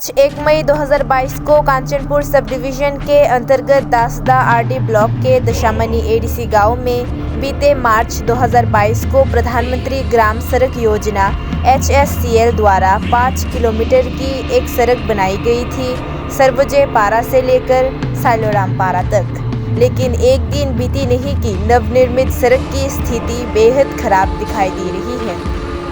आज 1 मई 2022 को Kanchanpur sub division के अंतर्गत दासदा आरडी ब्लॉक के दशामनी एडीसी गांव में बीते मार्च 2022 को प्रधानमंत्री ग्राम सड़क योजना HSCL द्वारा 5 किलोमीटर की एक सड़क बनाई गई थी, सर्वोजय पारा से लेकर सालोराम पारा तक। लेकिन एक दिन बीती नहीं कि नवनिर्मित सड़क की स्थिति बेहद खराब दिखाई दे रही है।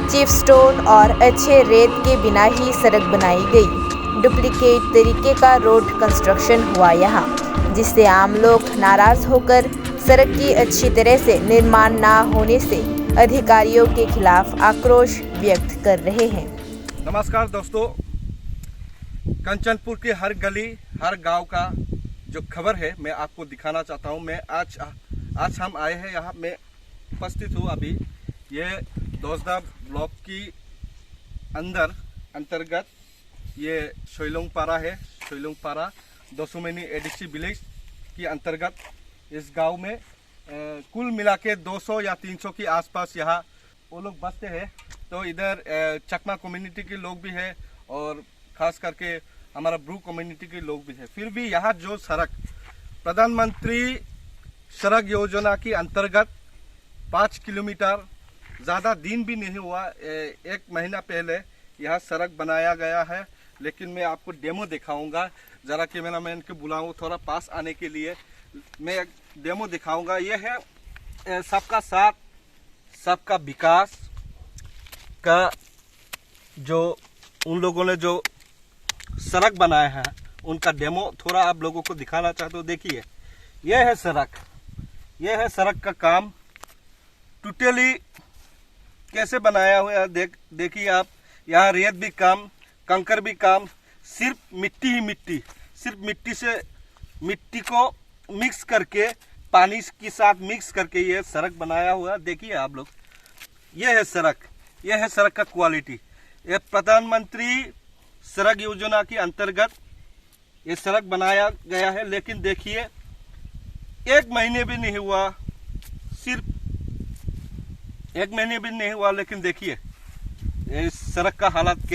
चीफ स्टोन और अच्छे रेत के बिना ही सड़क बनाई गई। डुप्लीकेट तरीके का रोड कंस्ट्रक्शन हुआ यहाँ, जिससे आम लोग नाराज होकर सड़क की अच्छी तरह से निर्माण ना होने से अधिकारियों के खिलाफ आक्रोश व्यक्त कर रहे हैं। नमस्कार दोस्तों, कांचनपुर के हर गली हर गांव का जो खबर है मैं आपको दिखाना चाहता हूं। मैं आज हम आए हैं यहाँ, मैं उपस्थित हूँ अभी। ये दासदा ब्लॉक की अंतर्गत ये सोइलोंगपारा है। सोइलोंगपारा दशामनी एडीसी विलेज की अंतर्गत इस गांव में कुल मिला के 200 या 300 के आसपास यहाँ वो लोग बसते हैं। तो इधर चकमा कम्युनिटी के लोग भी हैं और खास करके हमारा ब्रू कम्युनिटी के लोग भी हैं। फिर भी यहाँ जो सड़क प्रधानमंत्री सड़क योजना की अंतर्गत 5 किलोमीटर, ज़्यादा दिन भी नहीं हुआ, 1 महीना पहले यह सड़क बनाया गया है। लेकिन मैं आपको डेमो दिखाऊंगा। ज़रा कैमरामैन को बुलाऊं थोड़ा पास आने के लिए, मैं डेमो दिखाऊंगा। ये है सबका साथ सबका विकास का जो उन लोगों ने जो सड़क बनाया है उनका डेमो थोड़ा आप लोगों को दिखाना चाहते हो। देखिए, यह है सड़क, यह है सड़क का काम टोटली कैसे बनाया हुआ है। देखिए आप, यहाँ रेत भी काम, कंकर भी काम, सिर्फ मिट्टी ही मिट्टी, सिर्फ मिट्टी को मिक्स करके पानी के साथ मिक्स करके ये सड़क बनाया हुआ है। देखिए आप लोग, ये है सड़क, ये है सड़क का क्वालिटी। ये प्रधानमंत्री सड़क योजना के अंतर्गत ये सड़क बनाया गया है। लेकिन देखिए, 1 महीने भी नहीं हुआ, सिर्फ 1 महीने भी नहीं हुआ, लेकिन देखिए इस सड़क का हालत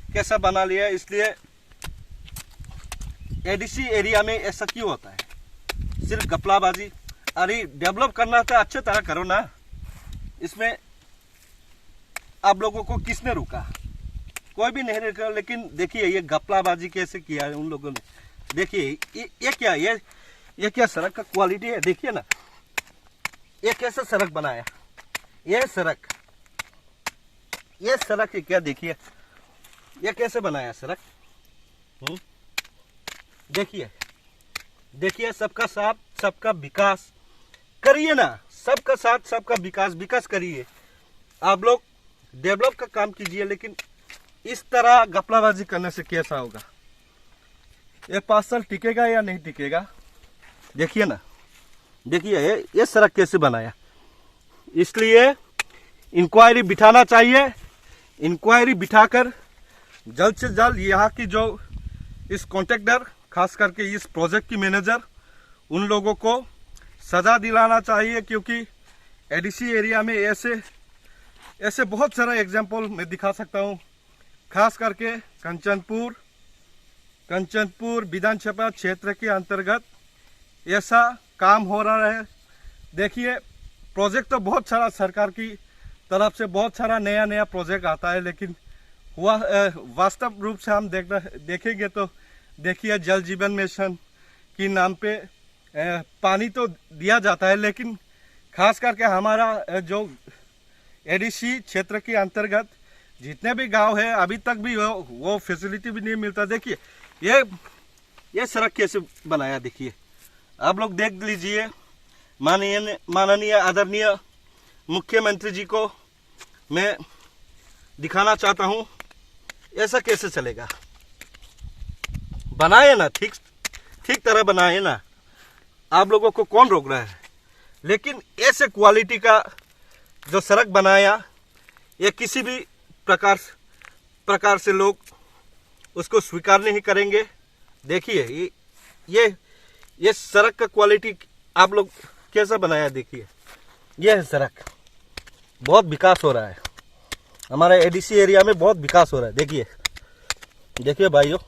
कैसा बना लिया है। इसलिए एडीसी एरिया में ऐसा क्यों होता है? सिर्फ गपलाबाजी। अरे डेवलप करना था, अच्छे तरह करो ना। इसमें आप लोगों को किसने रोका? कोई भी नहीं रोका। लेकिन देखिए ये गपलाबाजी कैसे किया है उन लोगों ने। देखिए ये क्या सड़क का क्वालिटी है। देखिए ना, ये कैसा सड़क बनाया, ये सड़क है क्या? देखिए ये कैसे बनाया सड़क। देखिए सबका साथ सबका विकास करिए ना, सबका साथ सबका विकास करिए। आप लोग डेवलप का काम कीजिए, लेकिन इस तरह गपलाबाजी करने से कैसा होगा? ये 5 साल टिकेगा या नहीं टिकेगा? देखिए ना, देखिए ये सड़क कैसे बनाया। इसलिए इंक्वायरी बिठाना चाहिए। इंक्वायरी बिठाकर जल्द से जल्द यहाँ की जो इस कॉन्ट्रैक्टर, खास करके इस प्रोजेक्ट की मैनेजर, उन लोगों को सजा दिलाना चाहिए। क्योंकि एडीसी एरिया में ऐसे बहुत सारा एग्जाम्पल मैं दिखा सकता हूँ। खास करके कांचनपुर विधानसभा क्षेत्र के अंतर्गत ऐसा काम हो रहा है। देखिए, प्रोजेक्ट तो बहुत सारा सरकार की तरफ से बहुत सारा नया प्रोजेक्ट आता है, लेकिन वास्तव रूप से हम देखेंगे तो देखिए, जल जीवन मिशन के नाम पे पानी तो दिया जाता है, लेकिन खास करके हमारा जो एडीसी क्षेत्र के अंतर्गत जितने भी गांव है अभी तक भी वो फैसिलिटी भी नहीं मिलता। देखिए ये सड़क कैसे बनाया। देखिए आप लोग देख लीजिए। माननीय आदरणीय मुख्यमंत्री जी को मैं दिखाना चाहता हूँ, ऐसा कैसे चलेगा? बनाए ना, ठीक तरह बनाए ना। आप लोगों को कौन रोक रहा है? लेकिन ऐसे क्वालिटी का जो सड़क बनाया, ये किसी भी प्रकार से लोग उसको स्वीकार नहीं करेंगे। देखिए ये सड़क का क्वालिटी आप लोग कैसा बनाया। देखिए ये है सड़क, बहुत विकास हो रहा है हमारे एडीसी एरिया में, बहुत विकास हो रहा है। देखिए देखिए भाइयों,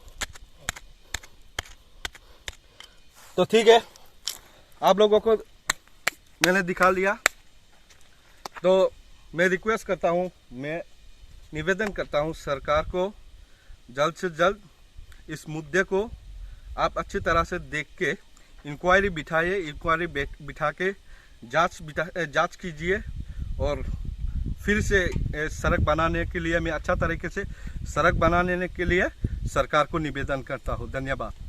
तो ठीक है, आप लोगों को मैंने दिखा लिया। तो मैं रिक्वेस्ट करता हूँ, मैं निवेदन करता हूँ सरकार को, जल्द से जल्द इस मुद्दे को आप अच्छी तरह से देख के इंक्वायरी बिठाइए, इंक्वायरी बिठा के जांच कीजिए और फिर से सड़क बनाने के लिए, मैं अच्छा तरीके से सड़क बनाने के लिए सरकार को निवेदन करता हूँ। धन्यवाद।